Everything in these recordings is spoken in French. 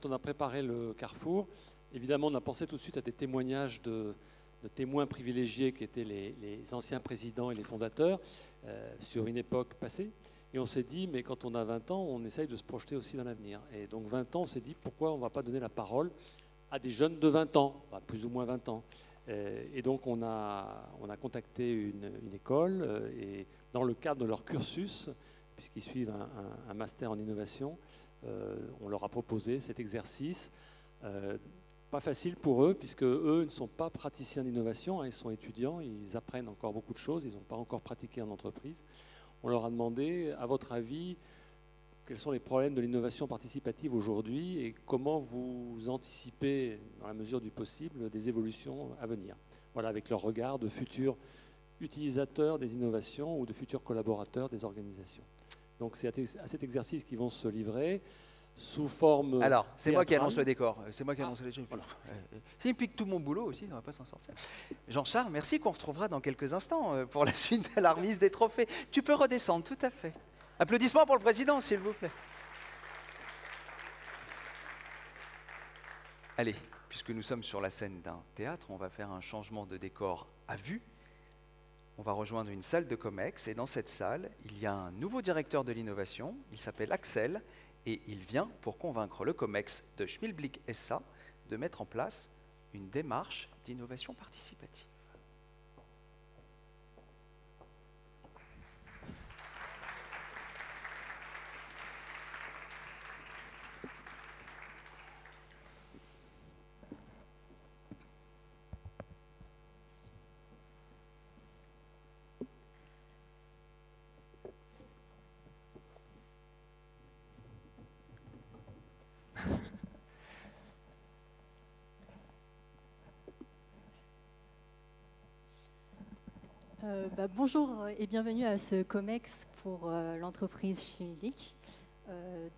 on a préparé le Carrefour, évidemment, on a pensé tout de suite à des témoignages de témoins privilégiés qui étaient les anciens présidents et les fondateurs sur une époque passée. Et on s'est dit, mais quand on a 20 ans, on essaye de se projeter aussi dans l'avenir. Et donc 20 ans, on s'est dit, pourquoi on ne va pas donner la parole à des jeunes de 20 ans, enfin, plus ou moins 20 ans. Et donc on a contacté une école et dans le cadre de leur cursus, puisqu'ils suivent un master en innovation, on leur a proposé cet exercice. Pas facile pour eux, puisque eux ne sont pas praticiens d'innovation, hein, ils sont étudiants, ils apprennent encore beaucoup de choses, ils n'ont pas encore pratiqué en entreprise. On leur a demandé, à votre avis, quels sont les problèmes de l'innovation participative aujourd'hui et comment vous anticipez, dans la mesure du possible, des évolutions à venir. Voilà, avec leur regard de futurs utilisateurs des innovations ou de futurs collaborateurs des organisations. Donc c'est à cet exercice qu'ils vont se livrer sous forme. Alors, c'est moi qui théâtrale. annonce le décor. C'est moi qui annonce le décor. Voilà. S'il pique tout mon boulot aussi, on ne va pas s'en sortir. Jean-Charles, merci, qu'on retrouvera dans quelques instants pour la suite de la remise des trophées. Tu peux redescendre, tout à fait. Applaudissements pour le président, s'il vous plaît. Allez, puisque nous sommes sur la scène d'un théâtre, on va faire un changement de décor à vue. On va rejoindre une salle de COMEX et dans cette salle, il y a un nouveau directeur de l'innovation, il s'appelle Axel et il vient pour convaincre le COMEX de Schmilblick SA de mettre en place une démarche d'innovation participative. Bonjour et bienvenue à ce COMEX pour l'entreprise Schmilblick,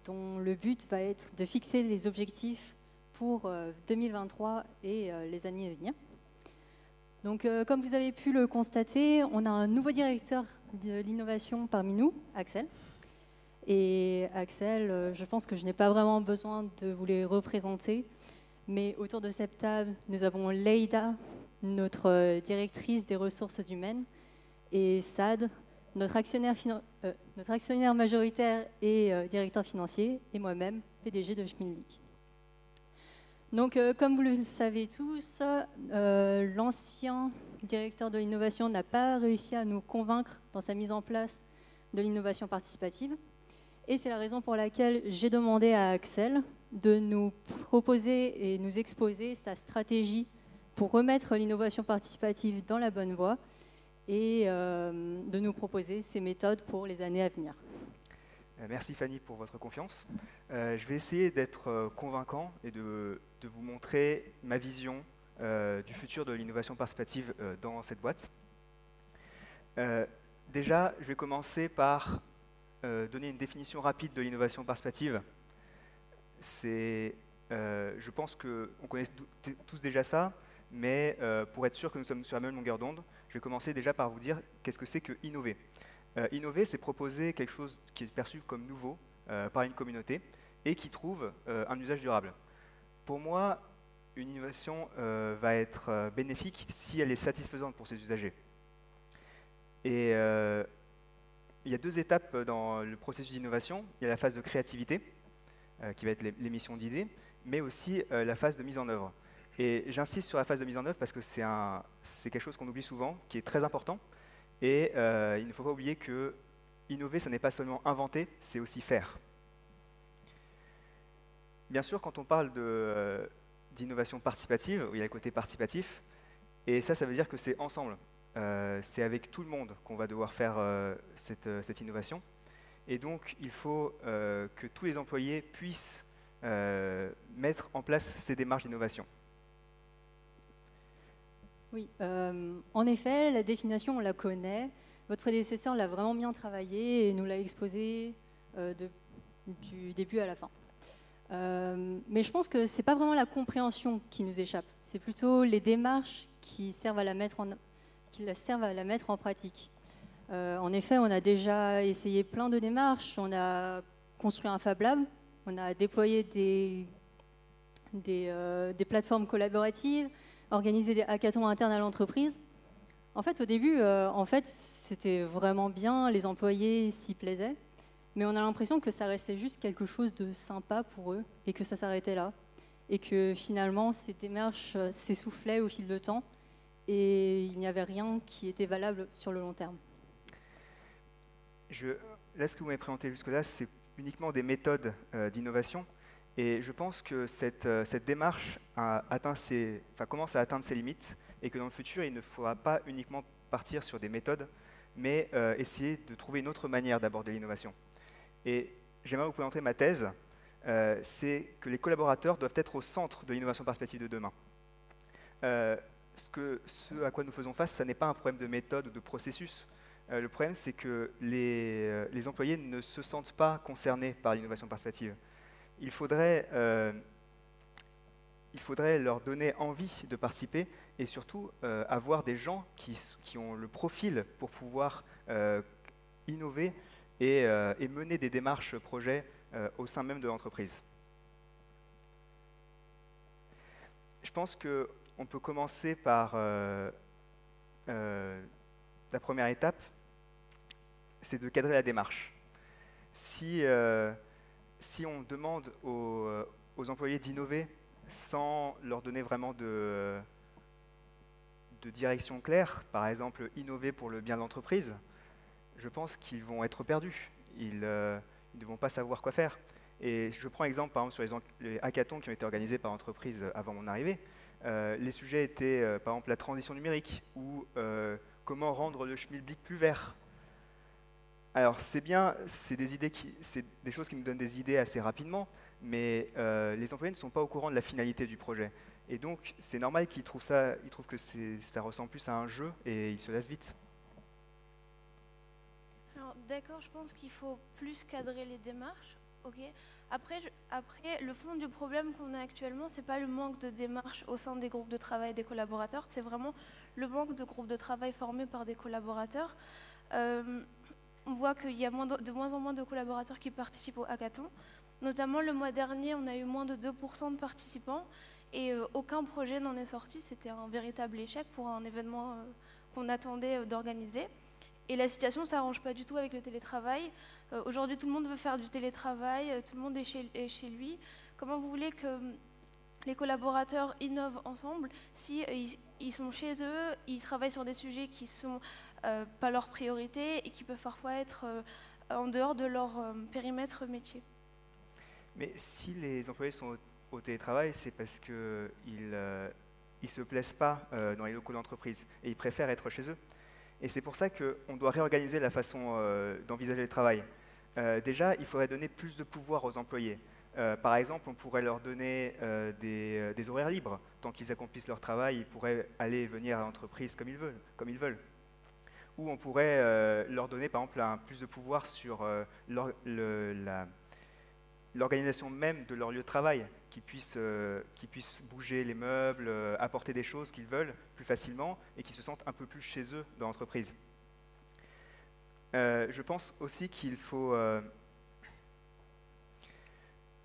dont le but va être de fixer les objectifs pour 2023 et les années à venir. Donc, comme vous avez pu le constater, on a un nouveau directeur de l'innovation parmi nous, Axel. Et Axel, je pense que je n'ai pas vraiment besoin de vous les représenter, mais autour de cette table, nous avons Leïda, notre directrice des ressources humaines, et Sad, notre actionnaire majoritaire et directeur financier, et moi-même, PDG de Schmilblick. Donc, comme vous le savez tous, l'ancien directeur de l'innovation n'a pas réussi à nous convaincre dans sa mise en place de l'innovation participative. Et c'est la raison pour laquelle j'ai demandé à Axel de nous proposer et nous exposer sa stratégie pour remettre l'innovation participative dans la bonne voie et de nous proposer ses méthodes pour les années à venir. Merci Fanny pour votre confiance. Je vais essayer d'être convaincant et de vous montrer ma vision du futur de l'innovation participative dans cette boîte. Déjà, je vais commencer par donner une définition rapide de l'innovation participative. Je pense qu'on connaît tous déjà ça, mais pour être sûr que nous sommes sur la même longueur d'onde, je vais commencer déjà par vous dire qu'est-ce que c'est que innover. Innover, c'est proposer quelque chose qui est perçu comme nouveau par une communauté et qui trouve un usage durable. Pour moi, une innovation va être bénéfique si elle est satisfaisante pour ses usagers. Et il y a deux étapes dans le processus d'innovation. Il y a la phase de créativité, qui va être l'émission d'idées, mais aussi la phase de mise en œuvre. Et j'insiste sur la phase de mise en œuvre parce que c'est quelque chose qu'on oublie souvent, qui est très important. Et il ne faut pas oublier que innover, ce n'est pas seulement inventer, c'est aussi faire. Bien sûr, quand on parle d'innovation participative, il y a le côté participatif, et ça veut dire que c'est ensemble. C'est avec tout le monde qu'on va devoir faire cette innovation. Et donc, il faut que tous les employés puissent mettre en place ces démarches d'innovation. Oui, en effet, la définition, on la connaît. Votre prédécesseur l'a vraiment bien travaillé et nous l'a exposé du début à la fin. Mais je pense que ce n'est pas vraiment la compréhension qui nous échappe. C'est plutôt les démarches qui servent à la mettre en pratique. En effet, on a déjà essayé plein de démarches. On a construit un Fab Lab, on a déployé des des plateformes collaboratives, organiser des hackathons internes à l'entreprise. En fait, au début, c'était vraiment bien, les employés s'y plaisaient, mais on a l'impression que ça restait juste quelque chose de sympa pour eux et que ça s'arrêtait là. Et que finalement, ces démarches s'essoufflaient au fil du temps et il n'y avait rien qui était valable sur le long terme. Là, ce que vous m'avez présenté jusque-là, c'est uniquement des méthodes d'innovation. Et je pense que cette démarche commence à atteindre ses limites et que dans le futur, il ne faudra pas uniquement partir sur des méthodes, mais essayer de trouver une autre manière d'aborder l'innovation. Et j'aimerais vous présenter ma thèse, c'est que les collaborateurs doivent être au centre de l'innovation perspective de demain. Ce à quoi nous faisons face, ça n'est pas un problème de méthode ou de processus. Le problème, c'est que les employés ne se sentent pas concernés par l'innovation perspective. Il faudrait leur donner envie de participer et surtout avoir des gens qui ont le profil pour pouvoir innover et mener des démarches projets au sein même de l'entreprise. Je pense qu'on peut commencer par la première étape, c'est de cadrer la démarche. Si on demande aux employés d'innover sans leur donner vraiment de direction claire, par exemple innover pour le bien de l'entreprise, je pense qu'ils vont être perdus. Ils ne vont pas savoir quoi faire. Et je prends exemple par exemple sur les hackathons qui ont été organisés par l'entreprise avant mon arrivée. Les sujets étaient par exemple la transition numérique ou comment rendre le schmilblick plus vert. Alors c'est bien, c'est des choses qui me donnent des idées assez rapidement, mais les employés ne sont pas au courant de la finalité du projet. Et donc c'est normal qu'ils trouvent que ça ressemble plus à un jeu et ils se lassent vite. Alors d'accord, je pense qu'il faut plus cadrer les démarches. Ok. Après, le fond du problème qu'on a actuellement, c'est pas le manque de démarches au sein des groupes de travail des collaborateurs, c'est vraiment le manque de groupes de travail formés par des collaborateurs. On voit qu'il y a de moins en moins de collaborateurs qui participent au hackathon. Notamment le mois dernier, on a eu moins de 2% de participants et aucun projet n'en est sorti. C'était un véritable échec pour un événement qu'on attendait d'organiser. Et la situation ne s'arrange pas du tout avec le télétravail. Aujourd'hui, tout le monde veut faire du télétravail, tout le monde est chez lui. Comment vous voulez que les collaborateurs innovent ensemble si ils sont chez eux, ils travaillent sur des sujets qui ne sont pas leur priorité et qui peuvent parfois être en dehors de leur périmètre métier? Mais si les employés sont au télétravail, c'est parce qu'ils ne se plaisent pas dans les locaux d'entreprise et ils préfèrent être chez eux. Et c'est pour ça qu'on doit réorganiser la façon d'envisager le travail. Déjà, il faudrait donner plus de pouvoir aux employés. Par exemple, on pourrait leur donner des horaires libres. Tant qu'ils accomplissent leur travail, ils pourraient aller et venir à l'entreprise comme ils veulent. Ou on pourrait leur donner, par exemple, plus de pouvoir sur l'organisation même de leur lieu de travail, qu'ils puissent bouger les meubles, apporter des choses qu'ils veulent plus facilement et qu'ils se sentent un peu plus chez eux dans l'entreprise. Je pense aussi qu'il faut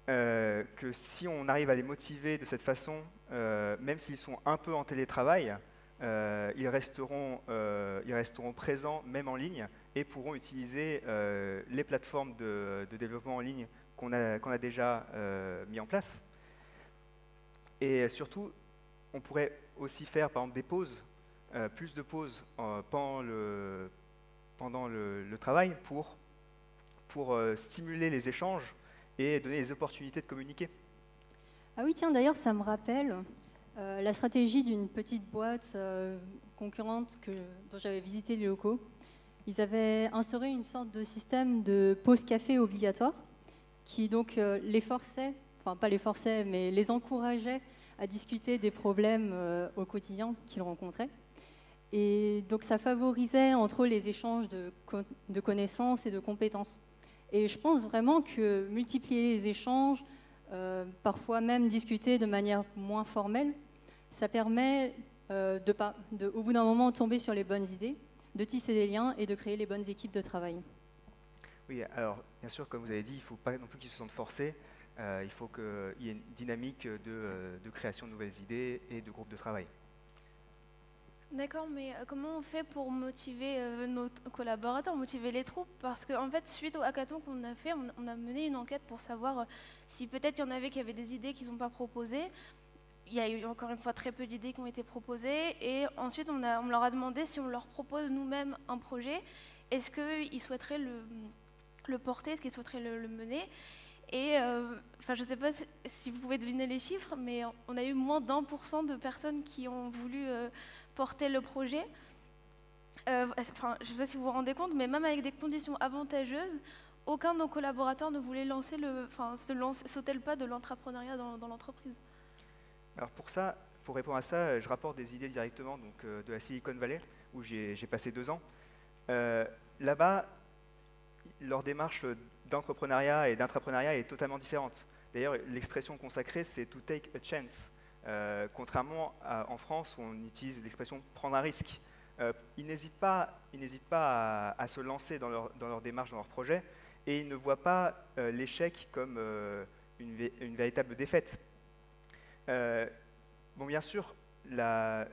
que si on arrive à les motiver de cette façon, même s'ils sont un peu en télétravail, ils resteront présents même en ligne et pourront utiliser les plateformes de développement en ligne qu'on a déjà mis en place. Et surtout, on pourrait aussi faire par exemple des pauses, plus de pauses pendant le travail pour stimuler les échanges et donner les opportunités de communiquer. Ah oui, tiens, d'ailleurs, ça me rappelle la stratégie d'une petite boîte concurrente dont j'avais visité les locaux. Ils avaient instauré une sorte de système de pause café obligatoire qui donc les forçait, enfin pas les forçait, mais les encourageait à discuter des problèmes au quotidien qu'ils rencontraient. Et donc ça favorisait entre eux les échanges de connaissances et de compétences. Et je pense vraiment que multiplier les échanges, parfois même discuter de manière moins formelle, ça permet au bout d'un moment de tomber sur les bonnes idées, de tisser des liens et de créer les bonnes équipes de travail. Oui, alors bien sûr, comme vous avez dit, il ne faut pas non plus qu'ils se sentent forcés. Il faut qu'il y ait une dynamique de création de nouvelles idées et de groupes de travail. D'accord, mais comment on fait pour motiver nos collaborateurs, motiver les troupes? Parce qu'en fait, suite au hackathon qu'on a fait, on a mené une enquête pour savoir si peut-être il y en avait qui avaient des idées qu'ils n'ont pas proposées. Il y a eu encore une fois très peu d'idées qui ont été proposées. Et ensuite, on leur a demandé si on leur propose nous-mêmes un projet, est-ce qu'ils souhaiteraient le porter, est-ce qu'ils souhaiteraient le mener? Et je ne sais pas si vous pouvez deviner les chiffres, mais on a eu moins d'1% de personnes qui ont voulu porter le projet. Je ne sais pas si vous vous rendez compte, mais même avec des conditions avantageuses, aucun de nos collaborateurs ne voulait sauter le pas de l'entrepreneuriat dans l'entreprise. Alors pour répondre à ça, je rapporte des idées directement de la Silicon Valley, où j'ai passé 2 ans. Là-bas, leur démarche d'entrepreneuriat et d'intrapreneuriat est totalement différente. D'ailleurs, l'expression consacrée, c'est « to take a chance ». Contrairement en France, où on utilise l'expression « prendre un risque ». Ils n'hésitent pas à se lancer dans leur démarche, dans leur projet, et ils ne voient pas l'échec comme une véritable défaite. Bien sûr,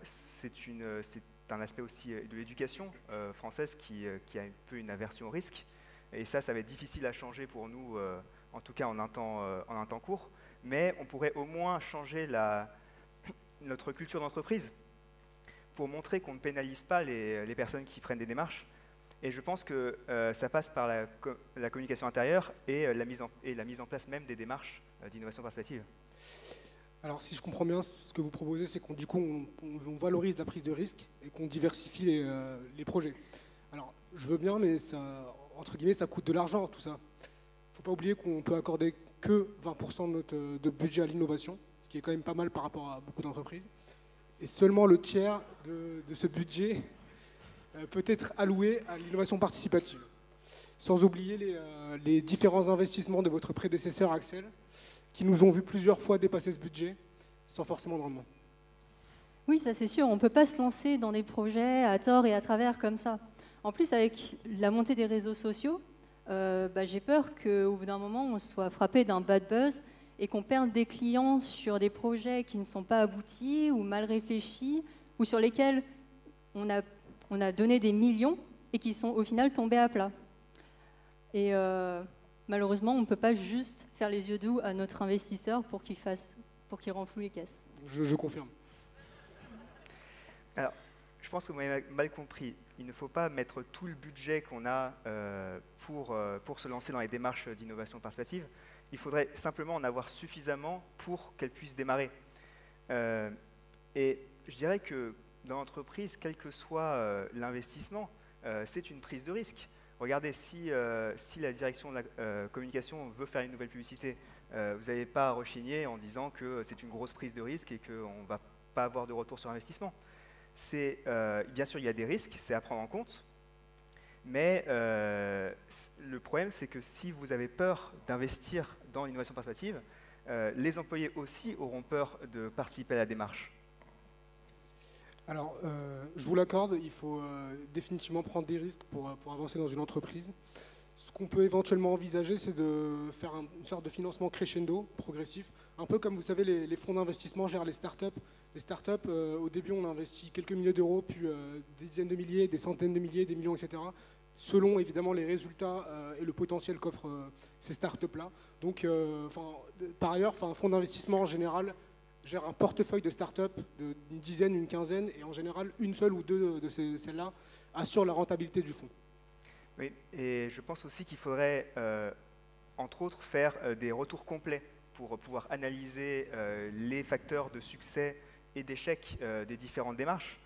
c'est un aspect aussi de l'éducation française qui a un peu une aversion au risque. Et ça va être difficile à changer pour nous, en tout cas en un temps court. Mais on pourrait au moins changer notre culture d'entreprise pour montrer qu'on ne pénalise pas les personnes qui prennent des démarches. Et je pense que ça passe par la communication intérieure et la mise en place même des démarches d'innovation participative. Alors, si je comprends bien, ce que vous proposez, c'est qu'on on valorise la prise de risque et qu'on diversifie les projets. Alors, je veux bien, mais ça, entre guillemets, ça coûte de l'argent, tout ça. Il ne faut pas oublier qu'on peut accorder que 20% de budget à l'innovation, ce qui est quand même pas mal par rapport à beaucoup d'entreprises. Et seulement le tiers de ce budget peut être alloué à l'innovation participative. Sans oublier les différents investissements de votre prédécesseur, Axel, qui nous ont vu plusieurs fois dépasser ce budget sans forcément de rendement. Oui, ça c'est sûr, on ne peut pas se lancer dans des projets à tort et à travers comme ça. En plus, avec la montée des réseaux sociaux, j'ai peur qu'au bout d'un moment, on soit frappé d'un bad buzz et qu'on perde des clients sur des projets qui ne sont pas aboutis ou mal réfléchis, ou sur lesquels on a donné des millions et qui sont au final tombés à plat. Et malheureusement, on ne peut pas juste faire les yeux doux à notre investisseur pour qu'il renfloue les caisses. Je confirme. Alors, je pense que vous m'avez mal compris. Il ne faut pas mettre tout le budget qu'on a pour se lancer dans les démarches d'innovation participative. Il faudrait simplement en avoir suffisamment pour qu'elles puissent démarrer. Et je dirais que dans l'entreprise, quel que soit l'investissement, c'est une prise de risque. Regardez, si la direction de la communication veut faire une nouvelle publicité, vous n'allez pas rechigner en disant que c'est une grosse prise de risque et qu'on ne va pas avoir de retour sur investissement. Bien sûr, il y a des risques, c'est à prendre en compte, mais le problème, c'est que si vous avez peur d'investir dans l'innovation participative, les employés aussi auront peur de participer à la démarche. Alors, je vous l'accorde, il faut définitivement prendre des risques pour avancer dans une entreprise. Ce qu'on peut éventuellement envisager, c'est de faire une sorte de financement crescendo, progressif. Un peu comme, vous savez, les fonds d'investissement gèrent les startups. Les startups, au début, on investit quelques milliers d'euros, puis des dizaines de milliers, des centaines de milliers, des millions, etc. Selon, évidemment, les résultats et le potentiel qu'offrent ces startups-là. Donc, par ailleurs, un fonds d'investissement, en général, gère un portefeuille de startups d'une dizaine, une quinzaine, et en général, une seule ou deux de celles-là assurent la rentabilité du fonds. Oui, et je pense aussi qu'il faudrait, entre autres, faire des retours complets pour pouvoir analyser les facteurs de succès et d'échec des différentes démarches.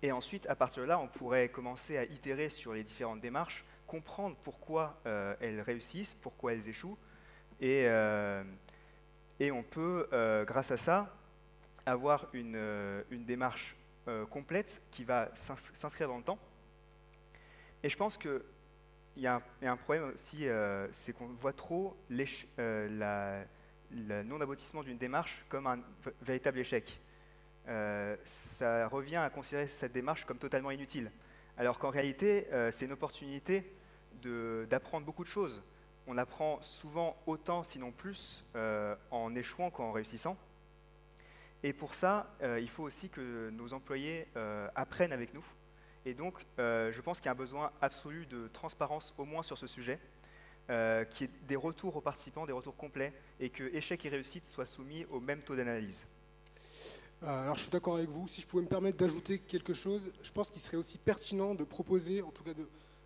Et ensuite, à partir de là, on pourrait commencer à itérer sur les différentes démarches, comprendre pourquoi elles réussissent, pourquoi elles échouent, et on peut, grâce à ça, avoir une démarche complète qui va s'inscrire dans le temps. Et je pense qu'il y a un problème aussi, c'est qu'on voit trop le non-aboutissement d'une démarche comme un véritable échec. Ça revient à considérer cette démarche comme totalement inutile. Alors qu'en réalité, c'est une opportunité d'apprendre beaucoup de choses. on apprend souvent autant, sinon plus, en échouant qu'en réussissant. Et pour ça, il faut aussi que nos employés apprennent avec nous. Et donc, je pense qu'il y a un besoin absolu de transparence, au moins sur ce sujet, qui est des retours aux participants, des retours complets, et que échec et réussite soient soumis au même taux d'analyse. Alors je suis d'accord avec vous. Si je pouvais me permettre d'ajouter quelque chose, je pense qu'il serait aussi pertinent de proposer, en tout cas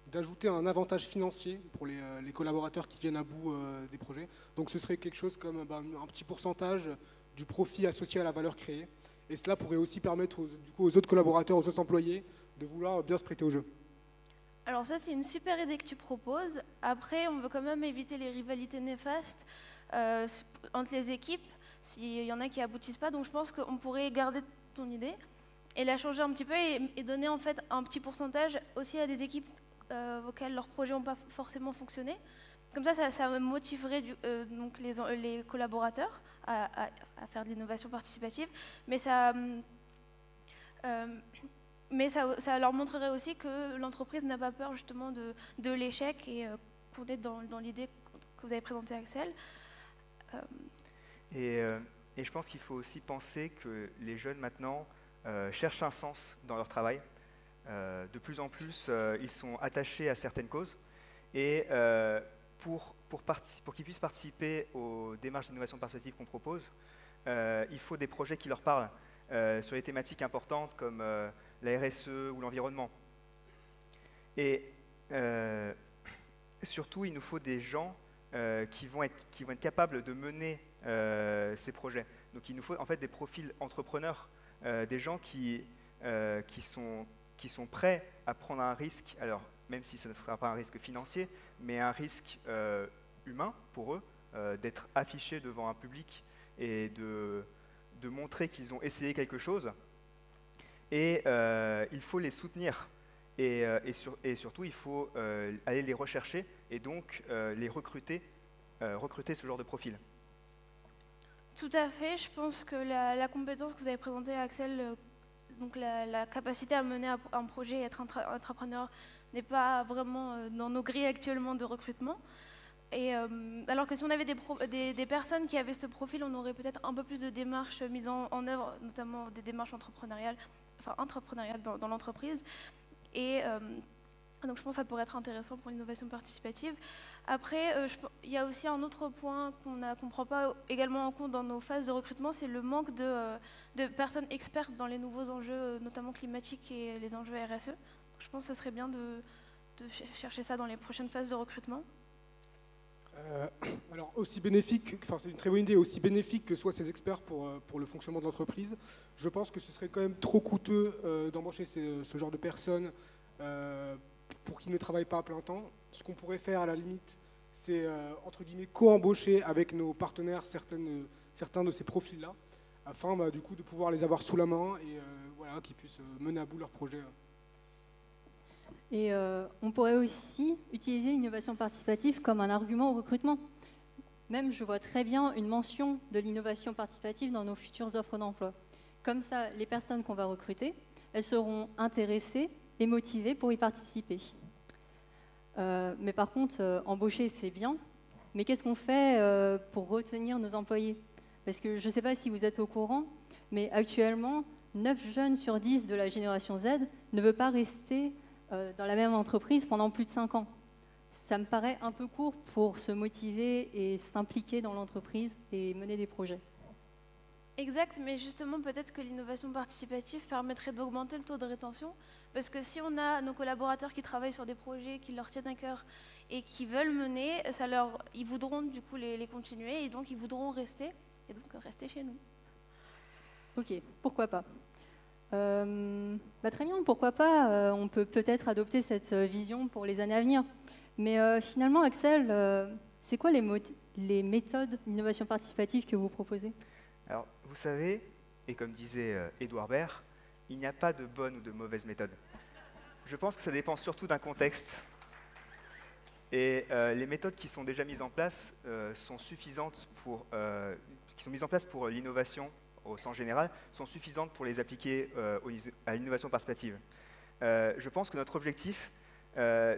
d'ajouter un avantage financier pour les collaborateurs qui viennent à bout des projets. Donc ce serait quelque chose comme un petit pourcentage du profit associé à la valeur créée. Et cela pourrait aussi permettre aux autres collaborateurs, aux autres employés, de vouloir bien se prêter au jeu. Alors ça, c'est une super idée que tu proposes. Après, on veut quand même éviter les rivalités néfastes entre les équipes, s'il y en a qui aboutissent pas. Donc je pense qu'on pourrait garder ton idée et la changer un petit peu et donner en fait un petit pourcentage aussi à des équipes auxquelles leurs projets n'ont pas forcément fonctionné. Comme ça motiverait donc les collaborateurs à faire de l'innovation participative, mais ça leur montrerait aussi que l'entreprise n'a pas peur justement de l'échec et qu'on est dans l'idée que vous avez présentée, Axel. Et je pense qu'il faut aussi penser que les jeunes maintenant cherchent un sens dans leur travail. De plus en plus, ils sont attachés à certaines causes. Et pour qu'ils puissent participer aux démarches d'innovation participative qu'on propose, il faut des projets qui leur parlent sur les thématiques importantes comme la RSE ou l'environnement. Et surtout, il nous faut des gens qui vont être capables de mener ces projets. Donc il nous faut en fait des profils entrepreneurs, des gens qui sont prêts à prendre un risque, alors même si ce ne sera pas un risque financier, mais un risque humain pour eux, d'être affichés devant un public et de montrer qu'ils ont essayé quelque chose. Et il faut les soutenir. Et surtout, il faut aller les rechercher et donc les recruter ce genre de profil. Tout à fait. Je pense que la compétence que vous avez présentée, Axel, donc la capacité à mener un projet et être entrepreneur n'est pas vraiment dans nos grilles actuellement de recrutement. Et, alors que si on avait des personnes qui avaient ce profil, on aurait peut-être un peu plus de démarches mises en œuvre, notamment des démarches entrepreneuriales dans l'entreprise. Et donc je pense que ça pourrait être intéressant pour l'innovation participative. Après, il y a aussi un autre point qu'on ne prend pas également en compte dans nos phases de recrutement, c'est le manque de personnes expertes dans les nouveaux enjeux, notamment climatiques et les enjeux RSE. Donc, je pense que ce serait bien de chercher ça dans les prochaines phases de recrutement. Alors aussi bénéfique, enfin c'est une très bonne idée, aussi bénéfique que soient ces experts pour le fonctionnement de l'entreprise, je pense que ce serait quand même trop coûteux d'embaucher ce genre de personnes pour qu'ils ne travaillent pas à plein temps. Ce qu'on pourrait faire à la limite, c'est entre guillemets co-embaucher avec nos partenaires certains de ces profils-là, afin du coup de pouvoir les avoir sous la main et voilà, qu'ils puissent mener à bout leur projet. Et on pourrait aussi utiliser l'innovation participative comme un argument au recrutement. Même, je vois très bien une mention de l'innovation participative dans nos futures offres d'emploi. Comme ça, les personnes qu'on va recruter, elles seront intéressées et motivées pour y participer. Mais par contre, embaucher, c'est bien. Mais qu'est-ce qu'on fait pour retenir nos employés? Parce que je ne sais pas si vous êtes au courant, mais actuellement, 9 jeunes sur 10 de la génération Z ne veulent pas rester dans la même entreprise pendant plus de 5 ans. Ça me paraît un peu court pour se motiver et s'impliquer dans l'entreprise et mener des projets. Exact, mais justement, peut-être que l'innovation participative permettrait d'augmenter le taux de rétention, parce que si on a nos collaborateurs qui travaillent sur des projets qui leur tiennent à cœur et qui veulent mener, ils voudront du coup les continuer et donc ils voudront rester, et donc rester chez nous. Ok, pourquoi pas. Très bien, pourquoi pas, on peut peut-être adopter cette vision pour les années à venir. Mais finalement, Axel, c'est quoi les méthodes d'innovation participative que vous proposez? Alors, vous savez, et comme disait Édouard Baird, il n'y a pas de bonne ou de mauvaise méthode. Je pense que ça dépend surtout d'un contexte. Et les méthodes qui sont déjà mises en place sont suffisantes pour l'innovation au sens général, sont suffisantes pour les appliquer à l'innovation participative. Je pense que notre objectif,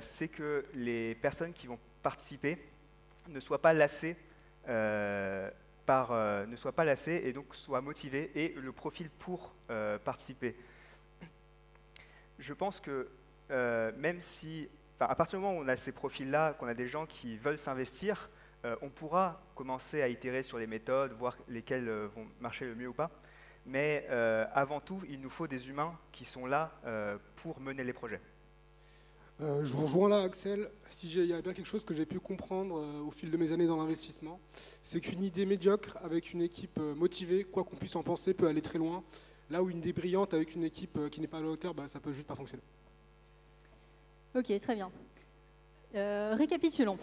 c'est que les personnes qui vont participer ne soient pas lassés et donc soient motivés et le profil pour participer. Je pense que même si, à partir du moment où on a ces profils-là, qu'on a des gens qui veulent s'investir, on pourra commencer à itérer sur les méthodes, voir lesquelles vont marcher le mieux ou pas. Mais avant tout, il nous faut des humains qui sont là pour mener les projets. Je vous rejoins là, Axel. Il y a bien quelque chose que j'ai pu comprendre au fil de mes années dans l'investissement, c'est qu'une idée médiocre avec une équipe motivée, quoi qu'on puisse en penser, peut aller très loin. Là où une idée brillante avec une équipe qui n'est pas à la hauteur, ça peut juste pas fonctionner. Ok, très bien. Récapitulons.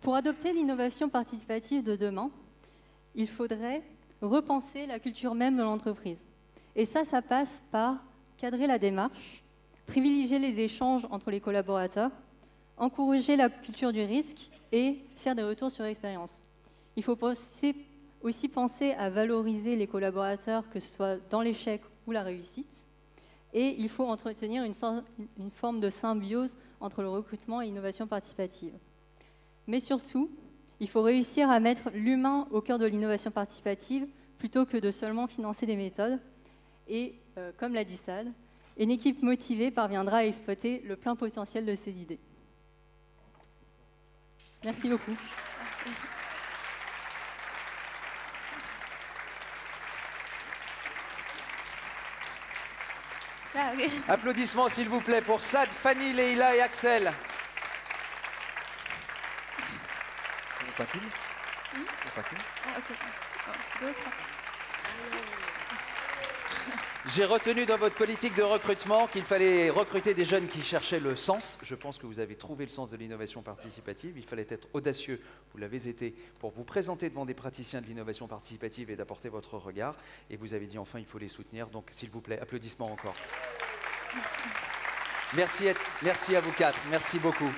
Pour adopter l'innovation participative de demain, il faudrait repenser la culture même de l'entreprise. Et ça passe par cadrer la démarche, privilégier les échanges entre les collaborateurs, encourager la culture du risque et faire des retours sur l'expérience. Il faut aussi penser à valoriser les collaborateurs, que ce soit dans l'échec ou la réussite. Et il faut entretenir une forme de symbiose entre le recrutement et l'innovation participative. Mais surtout, il faut réussir à mettre l'humain au cœur de l'innovation participative plutôt que de seulement financer des méthodes. Et, comme l'a dit Saad, une équipe motivée parviendra à exploiter le plein potentiel de ses idées. Merci beaucoup. Ah, okay. Applaudissements s'il vous plaît pour Saad, Fanny, Leïla et Axel. Ça filme ? Ça filme ? Ah, ok. Oh, d'autres. J'ai retenu dans votre politique de recrutement qu'il fallait recruter des jeunes qui cherchaient le sens. Je pense que vous avez trouvé le sens de l'innovation participative. Il fallait être audacieux, vous l'avez été, pour vous présenter devant des praticiens de l'innovation participative et d'apporter votre regard. Et vous avez dit enfin, il faut les soutenir. Donc, s'il vous plaît, applaudissements encore. Merci à vous quatre. Merci beaucoup.